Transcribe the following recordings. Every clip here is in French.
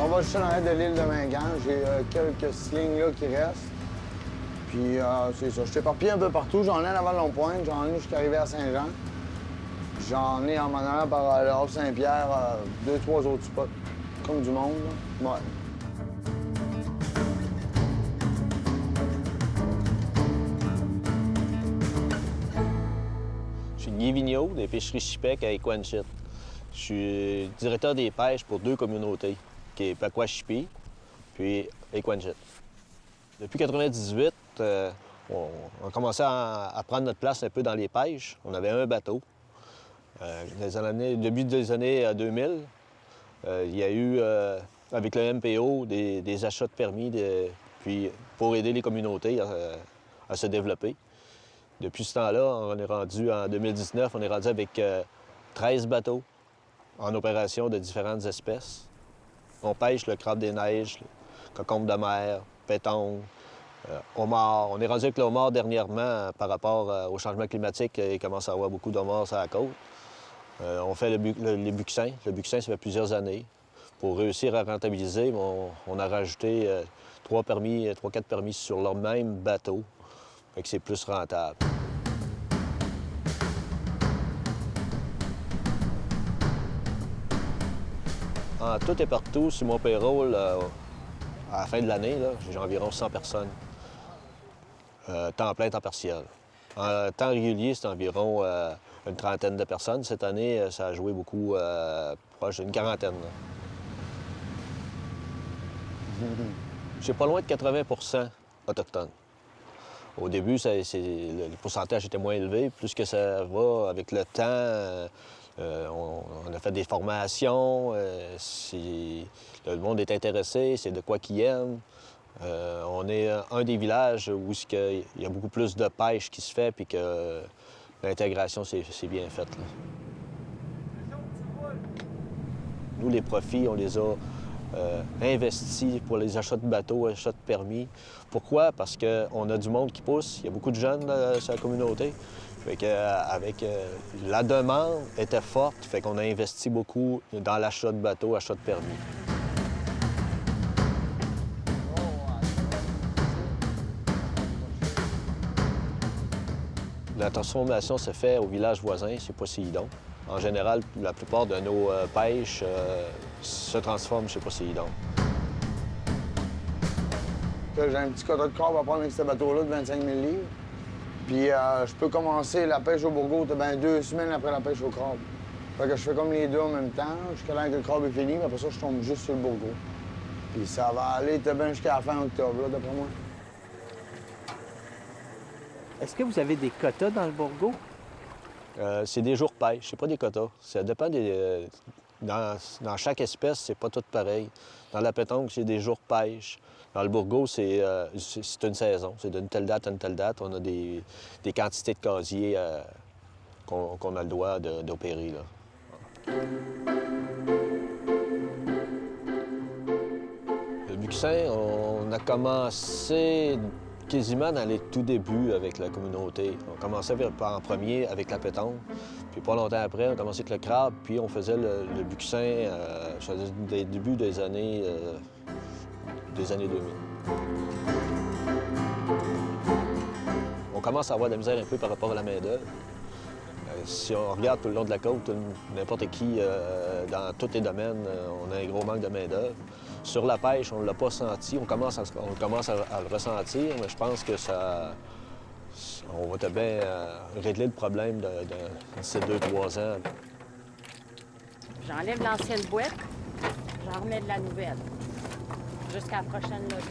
On va juste en arrière de l'île de Mingan. J'ai quelques slings là qui restent. Puis c'est ça. Je suis éparpillé un peu partout. J'en ai en avant de Long-Pointe, j'en ai jusqu'à arriver à Saint-Jean. J'en ai en m'en allant par le Havre-Saint-Pierre, 2-3 autres spots. Comme du monde, là. Ouais. Je suis Guy Vigneault, des pêcheries Chipec à Equanchit. Je suis directeur des pêches pour 2 communautés, qui est Paquachipi puis Equanchit. Depuis 1998, on a commencé à prendre notre place un peu dans les pêches. On avait un bateau. Début des années 2000, il y a eu, avec le MPO, des achats de permis puis pour aider les communautés à se développer. Depuis ce temps-là, on est rendu en 2019, on est rendu avec 13 bateaux en opération de différentes espèces. On pêche le crabe des neiges, le cocombe de mer, péton, homard. On est rendu avec le homard dernièrement par rapport au changement climatique. Il commence à y avoir beaucoup d'homards sur la côte. On fait les buccins. Le buccin, ça fait plusieurs années. Pour réussir à rentabiliser, on a rajouté 3-4 permis sur leur même bateau. Fait que c'est plus rentable. En tout et partout, sur mon payroll, à la fin de l'année, j'ai environ 100 personnes. Temps plein, temps partiel. En temps régulier, c'est environ une trentaine de personnes. Cette année, ça a joué beaucoup, proche d'une quarantaine. J'ai pas loin de 80 autochtones. Au début, le pourcentage était moins élevé. Plus que ça va avec le temps, on a fait des formations. Le monde est intéressé, c'est de quoi qu'ils aiment. On est un des villages où il y a beaucoup plus de pêche qui se fait puis que l'intégration, c'est bien faite. Nous, les profits, on les a investis pour les achats de bateaux, achats de permis. Pourquoi? Parce qu'on a du monde qui pousse. Il y a beaucoup de jeunes sur la communauté. Fait la demande était forte, fait qu'on a investi beaucoup dans l'achat de bateaux, achat de permis. La transformation se fait au village voisin, c'est Poséidon. En général, la plupart de nos pêches se transforment chez Poséidon. J'ai un petit quota de crabe à prendre avec ce bateau-là de 25 000 livres. Puis je peux commencer la pêche au bourgo 2 semaines après la pêche au crabe. Fait que je fais comme les deux en même temps, jusqu'à là que le crabe est fini, mais après ça, je tombe juste sur le bourgo. Puis ça va aller bien jusqu'à la fin octobre, là, d'après moi. Est-ce que vous avez des quotas dans le bourgo? C'est des jours pêche, c'est pas des quotas. Ça dépend des... dans chaque espèce, c'est pas tout pareil. Dans la pétanque, c'est des jours pêche. Dans le bourgo, c'est une saison. C'est d'une telle date à une telle date. On a des quantités de casier qu'on a le droit d'opérer, là. Le buccin, on a commencé quasiment dans les tout débuts avec la communauté. On commençait en premier avec la pétanque, puis pas longtemps après, on commençait avec le crabe, puis on faisait le buccin des débuts des années 2000. On commence à avoir de la misère un peu par rapport à la main-d'œuvre. Si on regarde tout le long de la côte, n'importe qui, dans tous les domaines, on a un gros manque de main-d'œuvre. Sur la pêche, on ne l'a pas senti. On commence à le ressentir, mais je pense que on va bien régler le problème de ces 2-3 ans. J'enlève l'ancienne boîte, j'en remets de la nouvelle. Jusqu'à la prochaine levée.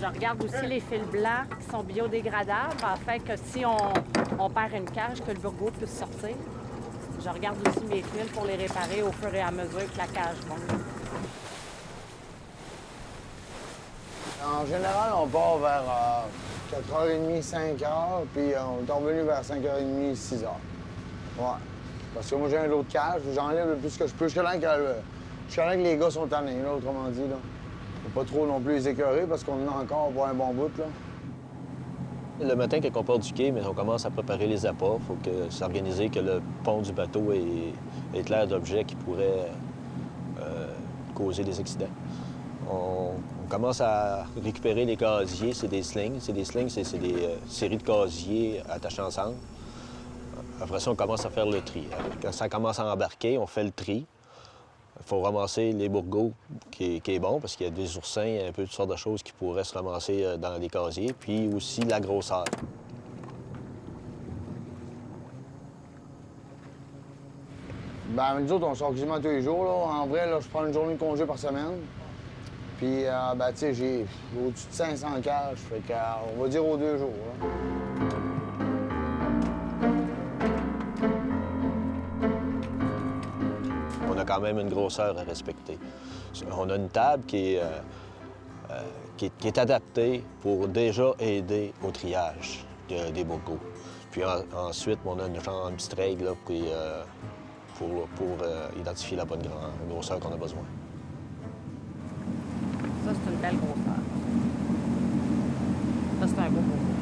Je regarde aussi les fils blancs qui sont biodégradables, afin que si on perd une cage, que le bourgo puisse sortir. Je regarde aussi mes fils pour les réparer au fur et à mesure que la cage monte. En général, on part vers 4h30, 5h, puis on est revenu vers 5h30, 6h. Ouais. Parce que moi, j'ai un autre cage, j'enlève le plus que je peux. Jusqu'à là que les gars sont tannés, là, autrement dit. Là. Faut pas trop non plus les écœurer parce qu'on en a encore pour un bon bout. Là. Le matin, quand on part du quai, on commence à préparer les apports. Il faut s'organiser que le pont du bateau est clair d'objets qui pourraient causer des accidents. On commence à récupérer les casiers, c'est des slings. C'est des slings, c'est des séries de casiers attachés ensemble. Après ça, on commence à faire le tri. Quand ça commence à embarquer, on fait le tri. Il faut ramasser les bourgots, qui est bon, parce qu'il y a des oursins, un peu toutes sortes de choses qui pourraient se ramasser dans les casiers, puis aussi la grosseur. Ben, nous autres, on sort quasiment tous les jours. Là. En vrai, là, je prends une journée de congé par semaine. Puis, ben, tu sais, j'ai au-dessus de 500 cages. Fait que, on va dire aux 2 jours. Là. On a quand même une grosseur à respecter. On a une table qui est adaptée pour déjà aider au triage des bourgots. Puis ensuite, on a une petite règle là, pour identifier la bonne grosseur qu'on a besoin. Ça, c'est une belle grosseur. Ça, c'est un beau bourgou.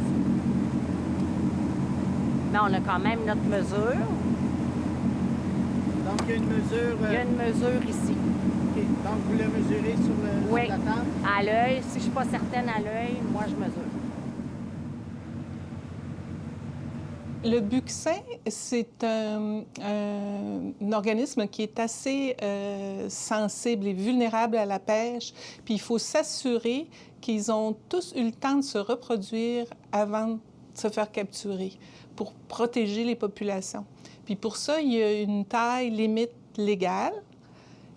Mais on a quand même notre mesure. Donc, il y a une mesure... Il y a une mesure ici. OK. Donc, vous la mesurez sur Oui. la table? À l'œil. Si je ne suis pas certaine à l'œil, moi, je mesure. Le buccin, c'est un organisme qui est assez sensible et vulnérable à la pêche. Puis il faut s'assurer qu'ils ont tous eu le temps de se reproduire avant de se faire capturer pour protéger les populations. Puis pour ça, il y a une taille limite légale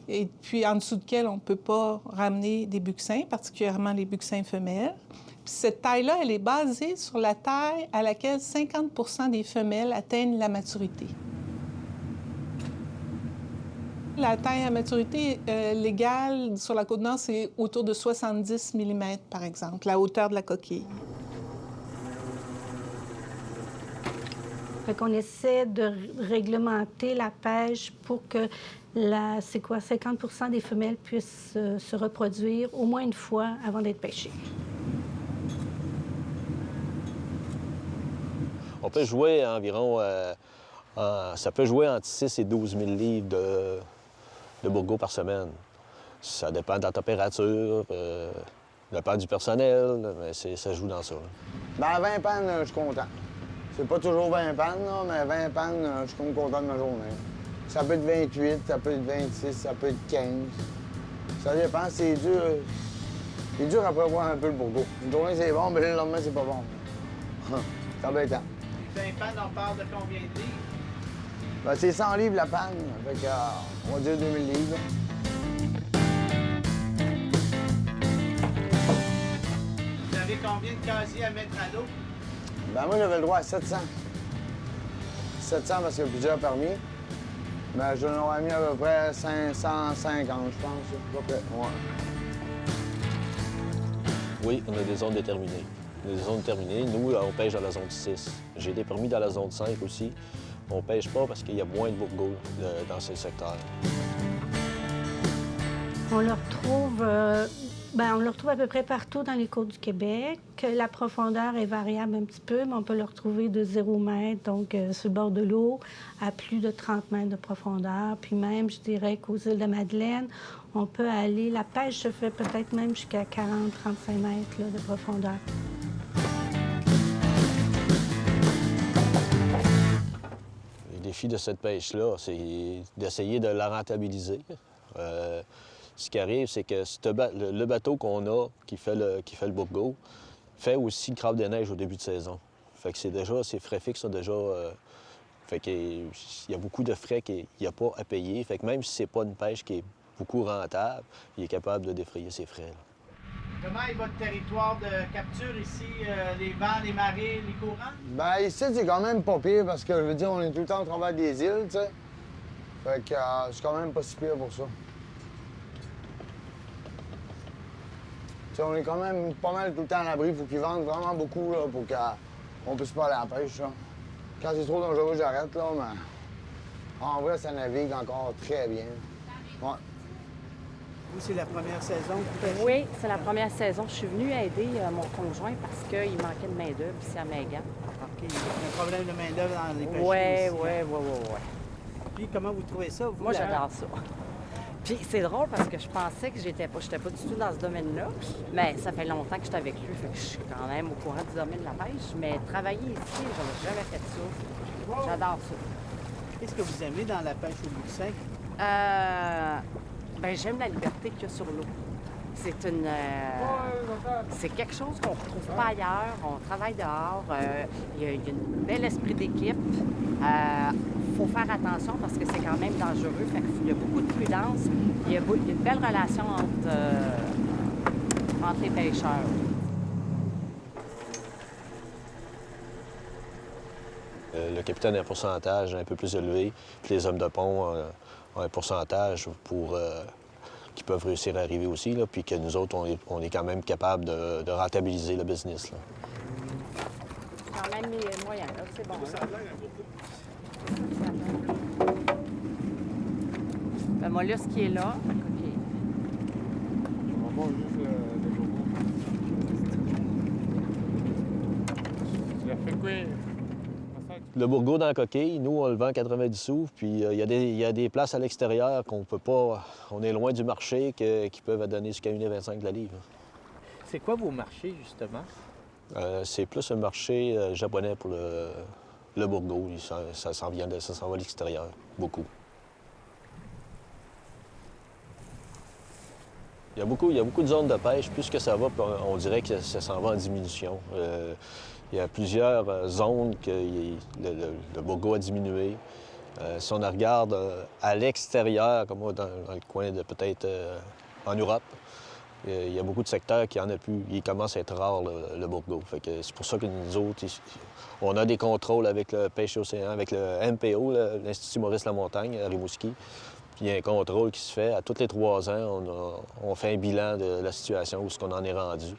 et puis en dessous de laquelle on ne peut pas ramener des buccins, particulièrement les buccins femelles. Puis cette taille-là, elle est basée sur la taille à laquelle 50 des femelles atteignent la maturité. La taille à maturité légale sur la Côte-Nord, c'est autour de 70 mm, par exemple, la hauteur de la coquille. Fait qu'on essaie de réglementer la pêche pour que 50 des femelles puissent se reproduire au moins une fois avant d'être pêchées. On peut jouer environ... ça peut jouer entre 6 et 12 000 livres de bourgots par semaine. Ça dépend de la température, ça dépend du personnel, mais ça joue dans ça. Ben, 20 pannes, je suis content. C'est pas toujours 20 pannes, là, mais 20 pannes, je suis comme content de ma journée. Ça peut être 28, ça peut être 26, ça peut être 15. Ça dépend, c'est dur. C'est dur à prévoir un peu le bourgot. Une journée, c'est bon, mais le lendemain, c'est pas bon. C'est embêtant. 20 pannes, on parle de combien de livres? Ben, c'est 100 livres la panne, fait que, on va dire 2000 livres. Vous avez combien de casiers à mettre à l'eau? Ben, moi, j'avais le droit à 700. 700 parce qu'il y a plusieurs permis. Ben, je l'aurais mis à peu près 550, je pense, à peu près. Ouais. Oui, on a des zones déterminées. Des zones déterminées. Nous, on pêche dans la zone 6. J'ai des permis dans la zone 5 aussi. On pêche pas parce qu'il y a moins de bourgots dans ces secteurs. On le retrouve à peu près partout dans les côtes du Québec. La profondeur est variable un petit peu, mais on peut le retrouver de 0 mètre, donc sur le bord de l'eau, à plus de 30 mètres de profondeur. Puis même, je dirais qu'aux îles de Madeleine, on peut aller... La pêche se fait peut-être même jusqu'à 40-35 mètres là, de profondeur. Le défi de cette pêche-là, c'est d'essayer de la rentabiliser. Ce qui arrive, c'est que le bateau qu'on a, qui fait le bourgot, fait aussi le crabe des neiges au début de saison. Fait que ces frais fixes sont déjà... fait qu'il y a beaucoup de frais qu'il n'y a pas à payer. Fait que même si c'est pas une pêche qui est beaucoup rentable, il est capable de défrayer ses frais. Là. Comment est votre territoire de capture ici? Les vents, les marées, les courants? Ben, ici, c'est quand même pas pire parce que, je veux dire, on est tout le temps au travers des îles, tu sais. Fait que c'est quand même pas si pire pour ça. T'sais, on est quand même pas mal tout le temps à l'abri. Il faut qu'ils vendent vraiment beaucoup là, pour qu'on puisse pas aller à la pêche. Là. Quand c'est trop dangereux, j'arrête, là, mais en vrai, ça navigue encore très bien. Ouais. Vous, c'est la première saison que vous pêchez? Oui, c'est la première saison. Je suis venue aider mon conjoint parce qu'il manquait de main-d'œuvre ici à Megan. OK. Il y a un problème de main-d'œuvre dans les pêcheries Oui, ici, oui, hein? oui. Puis comment vous trouvez ça? Vous, Moi, j'adore ça. Puis c'est drôle parce que je pensais que j'étais pas du tout dans ce domaine-là, mais ça fait longtemps que je suis avec lui, fait que je suis quand même au courant du domaine de la pêche. Mais travailler ici, j'en ai jamais fait ça. J'adore ça. Qu'est-ce que vous aimez dans la pêche au buccin? Ben j'aime la liberté qu'il y a sur l'eau. C'est quelque chose qu'on ne retrouve pas ailleurs. On travaille dehors. Il y a un bel esprit d'équipe. Il faut faire attention parce que c'est quand même dangereux. Fait qu'il y a beaucoup de prudence. Il y a une belle relation entre les pêcheurs. Le capitaine a un pourcentage un peu plus élevé, puis les hommes de pont ont un pourcentage pour qui peuvent réussir à arriver aussi, là, puis que nous autres, on est quand même capable de rentabiliser le business. Là. Quand même moyen, là, c'est bon. Ça a l'air un le mollusque qui est là. OK. On va juste le bourreau. Tu l'as fait quoi? Le bourreau dans la coquille, nous, on le vend 90 sous, puis il y a des places à l'extérieur qu'on peut pas... On est loin du marché qui peuvent donner jusqu'à 1,25 de la livre. C'est quoi vos marchés, justement? C'est plus un marché japonais pour le bourreau. Ça s'en va à l'extérieur, beaucoup. Il y a beaucoup de zones de pêche. Plus que ça va, on dirait que ça s'en va en diminution. Il y a plusieurs zones que le bourreau a diminué. Si on regarde à l'extérieur, comme moi, dans le coin de peut-être en Europe, il y a beaucoup de secteurs qui en a plus. Il commence à être rare, le bourreau. C'est pour ça que nous autres, on a des contrôles avec le pêche océan, avec le MPO, l'Institut Maurice Lamontagne, à Rimouski. Puis il y a un contrôle qui se fait. À tous les 3 ans, on fait un bilan de la situation, où est-ce qu'on en est rendu,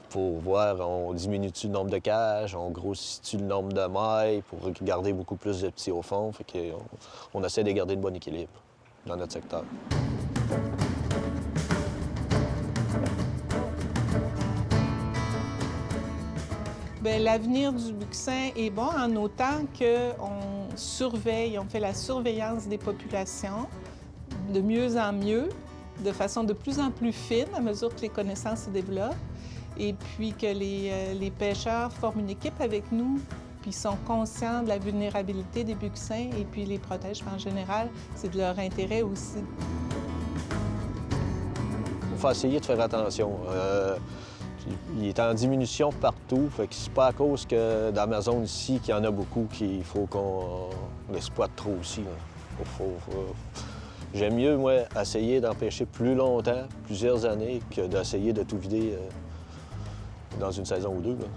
pour voir, on diminue-tu le nombre de cages, on grossit-tu le nombre de mailles pour garder beaucoup plus de petits au fond. Fait on essaie de garder le bon équilibre dans notre secteur. Bien, l'avenir du buccin est bon en autant qu'on surveille, on fait la surveillance des populations de mieux en mieux, de façon de plus en plus fine à mesure que les connaissances se développent, et puis que les pêcheurs forment une équipe avec nous, puis sont conscients de la vulnérabilité des buccins et puis les protègent en général. C'est de leur intérêt aussi. Il faut essayer de faire attention. Il est en diminution partout, fait que c'est pas à cause que dans ma zone ici qu'il y en a beaucoup qu'il faut qu'on l'exploite trop aussi. J'aime mieux, moi, essayer d'en pêcher plus longtemps, plusieurs années, que d'essayer de tout vider dans une saison ou deux. Là.